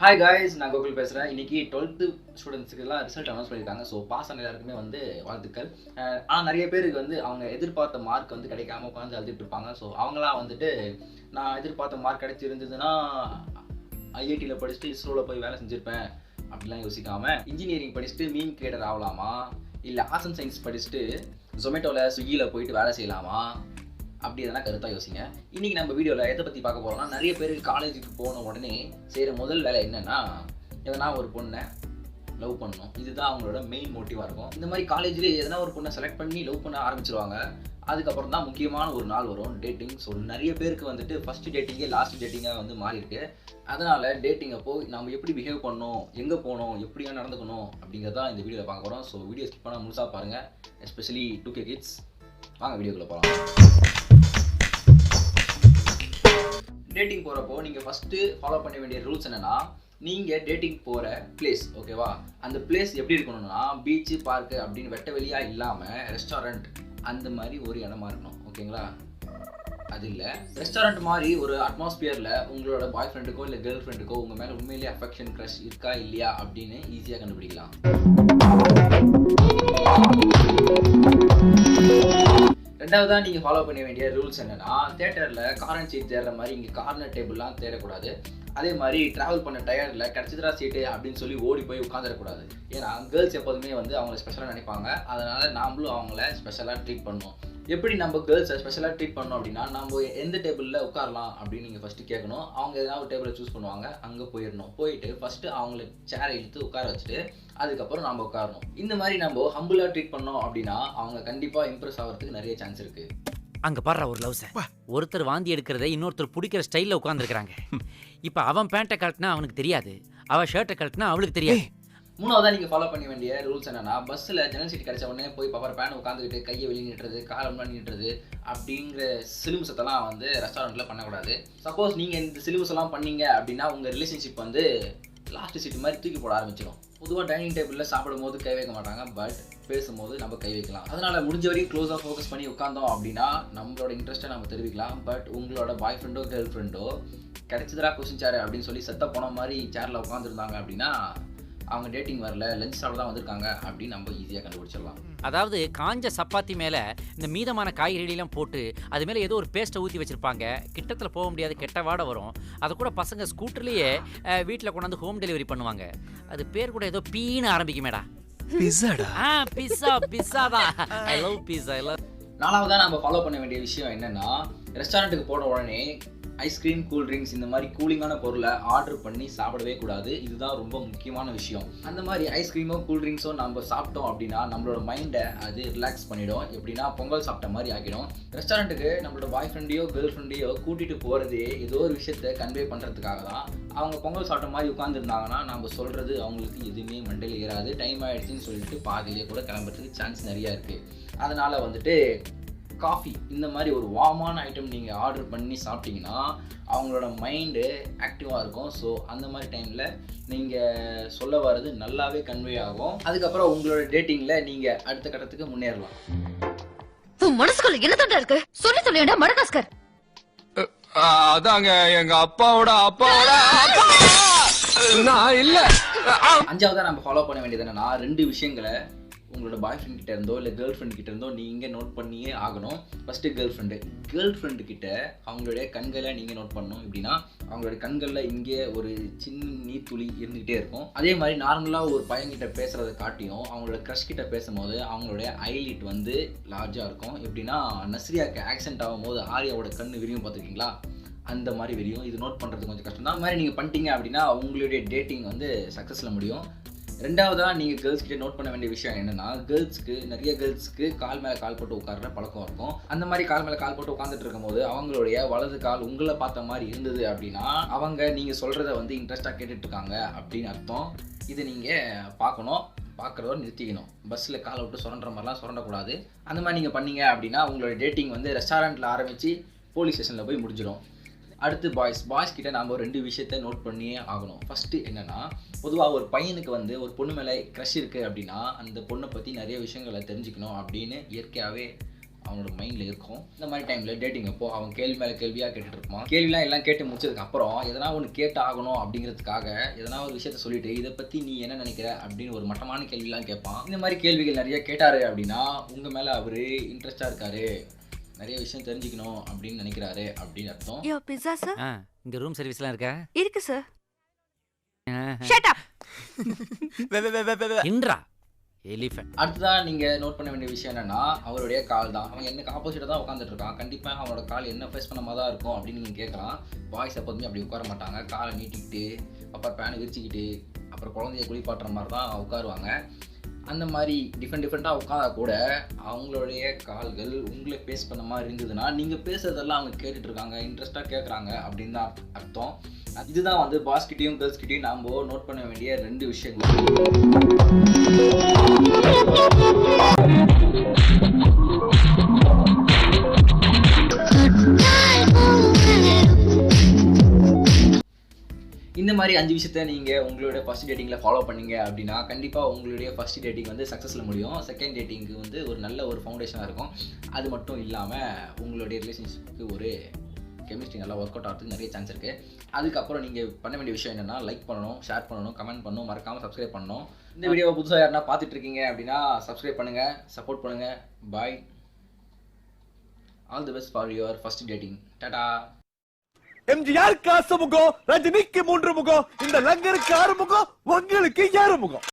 Hi guys, நான் கோகுல் பேசுகிறேன். இன்றைக்கி 12th ஸ்டூடெண்ட்ஸுக்கெல்லாம் ரிசல்ட் அனௌன்ஸ் பண்ணியிருக்காங்க. ஸோ பாஸ் ஆன எல்லாருக்குமே வந்து வாழ்த்துக்கள். ஆனால் நிறைய பேருக்கு வந்து அவங்க எதிர்பார்த்த மார்க் வந்து கிடைக்காம உட்காந்து அழுதுட்டு இருப்பாங்க. ஸோ அவங்களாம் வந்துட்டு நான் எதிர்பார்த்த மார்க் கிடைச்சிருந்ததுன்னா ஐஐடியில் படிச்சுட்டு இஸ்ரோவில் போய் வேலை செஞ்சுருப்பேன் அப்படிலாம் யோசிக்காமல் இன்ஜினியரிங் படிச்சுட்டு மீன் கிரியேட்டர் ஆகலாமா, இல்லை ஆர்ட்ஸ் அண்ட் சயின்ஸ் படிச்சுட்டு ஜொமேட்டோவில் ஸ்விக்கியில் போயிட்டு வேலை செய்யலாமா அப்படி எதனா கருத்தாக யோசிங்க. இன்றைக்கி நம்ம வீடியோவில் எதை பற்றி பார்க்க போகிறோம்னா, நிறைய பேர் காலேஜுக்கு போன உடனே செய்கிற முதல் வேலை என்னென்னா எதனா ஒரு பொண்ணை லவ் பண்ணணும். இதுதான் அவங்களோட மெயின் மோட்டிவாக இருக்கும். இந்த மாதிரி காலேஜ்லேயே எதனா ஒரு பொண்ணை செலக்ட் பண்ணி லவ் பண்ண ஆரம்பிச்சிருவாங்க. அதுக்கப்புறம் தான் முக்கியமான ஒரு நாள் வரும், டேட்டிங். ஸோ நிறைய பேருக்கு வந்துட்டு ஃபஸ்ட்டு டேட்டிங்கே லாஸ்ட் டேட்டிங்காக வந்து மாறி இருக்கு. அதனால் டேட்டிங் அப்போ நம்ம எப்படி பிஹேவ் பண்ணணும், எங்கே போகணும், எப்படியா நடந்துக்கணும் அப்படிங்கிறதான் இந்த வீடியோவில் பார்க்க போகிறோம். ஸோ வீடியோ ஸ்கிப் பண்ணால் முழுசாக பாருங்கள், எஸ்பெஷலி 2K கிட்ஸ். வாங்க வீடியோக்குள்ளே போகலாம். டேட்டிங் போகிறப்போ நீங்கள் ஃபஸ்ட்டு ஃபாலோ பண்ண வேண்டிய ரூல்ஸ் என்னென்னா, நீங்கள் டேட்டிங் போகிற பிளேஸ் ஓகேவா, அந்த பிளேஸ் எப்படி இருக்கணும்னா பீச்சு, பார்க்கு அப்படின்னு வெட்ட வெளியாக இல்லாமல் ரெஸ்டாரண்ட் அந்த மாதிரி ஒரு இடமா இருக்கணும். ஓகேங்களா? அது இல்லை, ரெஸ்டாரண்ட் மாதிரி ஒரு அட்மாஸ்பியரில் உங்களோட பாய் ஃப்ரெண்டுக்கோ இல்லை கேர்ள் ஃப்ரெண்டுக்கோ உங்கள் மேலே உண்மையிலேயே அஃபெக்ஷன், க்ரஷ் இருக்கா இல்லையா அப்படின்னு ஈஸியாக கண்டுபிடிக்கலாம். ரெண்டாவதாக நீங்கள் ஃபாலோ பண்ண வேண்டிய ரூல்ஸ் என்னென்னா, தேட்டரில் கார்னர் சீட் தேடுற மாதிரி இங்கே கார்னர் டேபிள்லாம் தேடக்கூடாது. அதே மாதிரி ட்ராவல் பண்ண டயர்டில் கிடச்சிதரா சீட்டு அப்படின்னு சொல்லி ஓடி போய் உட்காந்துடக்கூடாது. ஏன்னா கேர்ள்ஸ் எப்போதுமே வந்து அவங்கள ஸ்பெஷலாக நினைப்பாங்க. அதனால் நாமளும் அவங்கள ஸ்பெஷலாக ட்ரீட் பண்ணணும். எப்படி நம்ம கேர்ள்ஸை ஸ்பெஷலாக ட்ரீட் பண்ணோம் அப்படின்னா, நம்ம எந்த டேபிளில் உட்காரலாம் அப்படின்னு நீங்கள் ஃபஸ்ட்டு கேட்கணும். அவங்க எதனா ஒரு டேபிளை சூஸ் பண்ணுவாங்க, அங்கே போயிடணும். போயிட்டு ஃபஸ்ட்டு அவங்கள சேரை இழுத்து உட்கார வச்சுட்டு அதுக்கப்புறம் நம்ம உட்காரணும். இந்த மாதிரி நம்ம ஹம்பிளாக ட்ரீட் பண்ணோம் அப்படின்னா அவங்க கண்டிப்பாக இம்ப்ரெஸ் ஆகிறதுக்கு நிறைய சான்ஸ் இருக்குது. அங்க பாடுற ஒரு லவ்ஸ ஒருத்தர் வாந்தி எடுக்கிறத இன்னொருத்தர் பிடிக்கிற ஸ்டைலில் உட்காந்துருக்காங்க. இப்போ அவன் பேண்ட்டை கழட்டினா அவனுக்கு தெரியாது, அவன் ஷர்ட்டை கழட்டினா அவளுக்கு தெரியாது. மூணாவதாக நீங்கள் ஃபாலோ பண்ண வேண்டிய ரூல்ஸ் என்னன்னா, பஸ்ஸில் ஜன்னல் சீட் கிடைச்ச உடனே போய் பவர் பேன் உட்காந்துக்கிட்டு கையை வெளியே நீட்டுறது, காலை முன்னாடி நீட்டுறது அப்படிங்கிற சிலுமிசத்தெல்லாம் வந்து ரெஸ்டாரண்ட்டில் பண்ணக்கூடாது. சப்போஸ் நீங்கள் இந்த சிலுமிசெல்லாம் பண்ணீங்க அப்படின்னா உங்கள் ரிலேஷன்ஷிப் வந்து லாஸ்ட் சீட் மாதிரி தூக்கி போட ஆரம்பிச்சிடும். பொதுவாக டைனிங் டேபிளில் சாப்பிடும் போது கை வைக்க மாட்டாங்க, பட் பேசும்போது நம்ம கை வைக்கலாம். அதனால் முடிஞ்ச வரைக்கும் க்ளோஸாக ஃபோக்கஸ் பண்ணி உட்காந்தோம் அப்படின்னா நம்மளோட இன்ட்ரெஸ்ட்டை நம்ம தெரிவிக்கலாம். பட் உங்களோட பாய் ஃப்ரெண்டோ கேர்ள் ஃப்ரெண்டோ கிடைச்சதா கொஸ்டின் சேர் அப்படின்னு சொல்லி செத்த போன மாதிரி சேரில் உட்காந்துருந்தாங்க அப்படின்னா அவங்க டேட்டிங் வரல, லஞ்ச் சாப்பிட தான் வந்திருக்காங்க அப்படின்னு நம்ம ஈஸியாக கண்டுபிடிச்சிடலாம். அதாவது காஞ்ச சப்பாத்தி மேலே இந்த மீதமான காய்கறிலாம் போட்டு அது மேலே ஏதோ ஒரு பேஸ்ட்டை ஊற்றி வச்சுருப்பாங்க. கிட்டத்தில் போக முடியாது, கெட்ட வாடை வரும். அதை கூட பசங்க ஸ்கூட்டர்லேயே வீட்டில் கொண்டாந்து ஹோம் டெலிவரி பண்ணுவாங்க. அது பேர் கூட ஏதோ பீன்னு ஆரம்பிக்குமேடா. பிஸாடா? பிஸா தான். I love pizza. நாலாவதாக நம்ம ஃபாலோ பண்ண வேண்டிய விஷயம் என்னென்னா, ரெஸ்டாரண்ட்டுக்கு போன உடனே ஐஸ்கிரீம், கூல்ட்ரிங்க்ஸ் இந்த மாதிரி கூலிங்கான பொருளை ஆர்டர் பண்ணி சாப்பிடவே கூடாது. இதுதான் ரொம்ப முக்கியமான விஷயம். அந்த மாதிரி ஐஸ்கிரீமோ கூல்ட்ரிங்க்ஸோ நம்ம சாப்பிட்டோம் அப்படின்னா நம்மளோட மைண்டை அது ரிலாக்ஸ் பண்ணிடும். எப்படின்னா பொங்கல் சாப்பிட்ட மாதிரி ஆகிடும். ரெஸ்டாரண்ட்டுக்கு நம்மளோட பாய் ஃப்ரெண்டையோ கேர்ள் ஃப்ரெண்டையோ கூட்டிகிட்டு போகிறதே ஏதோ ஒரு விஷயத்தை கன்வே பண்ணுறதுக்காக தான். அவங்க பொங்கல் சாப்பிட்ட மாதிரி உட்காந்துருந்தாங்கன்னா நம்ம சொல்கிறது அவங்களுக்கு எதுவுமே மண்டையில் ஏறாது. டைம் ஆகிடுச்சின்னு சொல்லிட்டு பாதியிலே கூட கிளம்புறதுக்கு சான்ஸ் நிறையா இருக்குது. அதனால் வந்துட்டு காஃபி இந்த மாதிரி ஒரு வார்மான ஐட்டம் நீங்கள் ஆர்டர் பண்ணி சாப்பிட்டீங்கன்னா அவங்களோட மைண்டு ஆக்டிவாக இருக்கும். ஸோ அந்த மாதிரி டைமில் நீங்கள் சொல்ல வர்றது நல்லாவே கன்வே ஆகும். அதுக்கப்புறம் உங்களோட டேட்டிங்கில் நீங்கள் அடுத்த கட்டத்துக்கு முன்னேறலாம். மனசுக்குள்ள என்ன இருக்கு சொல்லி சொல்லியா மடகாஸ்கர்? அதாங்க எங்க அப்பாவோட நான் இல்ல. அஞ்சாவதாக நம்ம ஃபாலோ பண்ண வேண்டியது என்னன்னா, 2 விஷயங்களை உங்களோட பாய் ஃப்ரெண்ட் கிட்ட இருந்தோ இல்லை கேர்ள் ஃப்ரெண்ட் கிட்ட இருந்தோ நீங்கள் நோட் பண்ணியே ஆகணும். ஃபஸ்ட்டு கேர்ள் ஃப்ரெண்டு கிட்ட அவங்களுடைய கண்களை நீங்கள் நோட் பண்ணணும். எப்படின்னா அவங்களுடைய கண்களில் இங்கே ஒரு சின்ன நீர்த்துளி இருந்துகிட்டே இருக்கும். அதே மாதிரி நார்மலாக ஒரு பையன்கிட்ட பேசுகிறத காட்டியும் அவங்களோட க்ரஷ் கிட்ட பேசும்போது அவங்களுடைய ஐலிட் வந்து லார்ஜாக இருக்கும். எப்படின்னா நஸ்ரியாவுக்கு ஆக்சென்ட் ஆகும்போது ஆரியாவோட கண் விரியும் பார்த்துருக்கீங்களா, அந்த மாதிரி விரியும். இது நோட் பண்ணுறது கொஞ்சம் கஷ்டம் தான். அந்த மாதிரி நீங்கள் பண்ணிட்டீங்க அப்படின்னா உங்களுடைய டேட்டிங் வந்து சக்ஸஸில் முடியும். ரெண்டாவதாக நீங்கள் கேர்ள்ஸ் கிட்ட நோட் பண்ண வேண்டிய விஷயம் என்னென்னா, நிறைய கேர்ள்ஸ்க்கு கால் மேலே கால் போட்டு உட்கார்ற பழக்கம் இருக்கும். அந்த மாதிரி கால் மேலே கால் போட்டு உட்காந்துட்டு இருக்கும்போது அவங்களுடைய வலது கால் உங்களை பார்த்த மாதிரி இருந்தது அப்படின்னா அவங்க நீங்கள் சொல்கிறத வந்து இன்ட்ரெஸ்ட்டாக கேட்டுட்ருக்காங்க அப்படின்னு அர்த்தம். இதை நீங்கள் பார்க்குறதோட நிறுத்திக்கணும். பஸ்ஸில் காலை விட்டு சுரண்டுற மாதிரிலாம் சுரண்டக்கூடாது. அந்த மாதிரி நீங்கள் பண்ணீங்க அப்படின்னா உங்களோட டேட்டிங் வந்து ரெஸ்டாரண்ட்டில் ஆரம்பித்து போலீஸ் ஸ்டேஷனில் போய் முடிஞ்சிடும். அடுத்து பாய்ஸ் கிட்ட நாம் 2 விஷயத்தை நோட் பண்ணியே ஆகணும். ஃபஸ்ட்டு என்னென்னா, பொதுவாக ஒரு பையனுக்கு வந்து ஒரு பொண்ணு மேலே க்ரஷ் இருக்குது அப்படின்னா அந்த பொண்ணை பற்றி நிறைய விஷயங்களை தெரிஞ்சுக்கணும் அப்படின்னு இயற்கையாகவே அவனோட மைண்டில் இருக்கும். இந்த மாதிரி டைமில் டேட்டிங் அப்போ அவன் கேள்வி மேலே கேள்வியாக கேட்டுட்டு இருப்பான். கேள்விலாம் எல்லாம் கேட்டு முடிச்சதுக்கு அப்புறம் எதனா ஒன்று கேட்டு ஆகணும் அப்படிங்கிறதுக்காக எதனா ஒரு விஷயத்த சொல்லிட்டு இதை பற்றி நீ என்ன நினைக்கிற அப்படின்னு ஒரு மட்டமான கேள்விலாம் கேட்பான். இந்த மாதிரி கேள்விகள் நிறைய கேட்டாரு அப்படின்னா உங்கள் மேலே அவர் இன்ட்ரெஸ்டாக இருக்காரு, நிறைய விஷயம் தெரிஞ்சுக்கணும் அப்படின்னு நினைக்கிறாரு அப்படின்னு அர்த்தம். யோ பிஸா சார். இங்க ரூம் சர்வீஸ்லாம் இருக்கா? இருக்கு சார். Shut up. இன்றா எலிஃபென்ட். அடுத்ததான் நீங்கள் நோட் பண்ண வேண்டிய விஷயம் என்னன்னா அவருடைய கால் தான். அவன் எனக்கு ஆப்போசிட்டாக தான் உட்காந்துட்டு இருக்கான். கண்டிப்பாக அவனோட கால் என்ன ஃபேஸ் பண்ண மாதிரி தான் இருக்கும் அப்படின்னு நீங்கள் கேட்கலாம். பாய்ஸ் எப்போதுமே அப்படி உட்கார மாட்டாங்க. காலை நீட்டிக்கிட்டு அப்புறம் பேனை விரிச்சிக்கிட்டு அப்புறம் குழந்தைய குளிப்பாட்டுற மாதிரி தான் உட்காருவாங்க. அந்த மாதிரி டிஃப்ரெண்ட்டாக உட்காந்தா கூட அவங்களுடைய கால்கள் உங்களை ஃபேஸ் பண்ண மாதிரி இருந்ததுன்னா நீங்கள் பேசுறதெல்லாம் அவங்க கேட்டுட்டு இருக்காங்க, இன்ட்ரெஸ்ட்டாக கேட்குறாங்க அப்படின்னு தான் அர்த்தம். இதுதான் வந்து பாய்ஸ்கிட்டையும் கேர்ள்ஸ்கிட்டையும் நாம் நோட் பண்ண வேண்டிய 2 விஷயங்கள். இந்த மாதிரி 5 விஷயத்த நீங்கள் உங்களுடைய ஃபர்ஸ்ட் டேட்டிங்கில் ஃபாலோ பண்ணீங்க அப்படின்னா கண்டிப்பாக உங்களுடைய ஃபர்ஸ்ட் டேட்டிங் வந்து சக்ஸஸில் முடியும். செகண்ட் டேட்டிங்க்கு வந்து ஒரு நல்ல ஒரு ஃபவுண்டேஷனாக இருக்கும். அது மட்டும் இல்லாமல் உங்களுடைய ரிலேஷன்ஷிப்புக்கு ஒரு கெமிஸ்ட்ரி நல்லா ஒர்க் அவுட் ஆகிறதுக்கு நிறைய சான்ஸ் இருக்குது. அதுக்கப்புறம் நீங்கள் பண்ண வேண்டிய விஷயம் என்னென்னா லைக் பண்ணணும், ஷேர் பண்ணணும், கமெண்ட் பண்ணணும், மறக்காமல் சப்ஸ்கிரைப் பண்ணணும். இந்த வீடியோவை புதுசாக யாருன்னா பார்த்துட்டு இருக்கீங்க அப்படின்னா சப்ஸ்கிரைப் பண்ணுங்கள், சப்போர்ட் பண்ணுங்கள். Bye. All the best for your first dating. டாடா. எம்ஜிஆர் காசு முகம், ரஜினிக்கு 3 முகம், இந்த லங்கருக்கு 6 முகம், உங்களுக்கு 6 முகம்.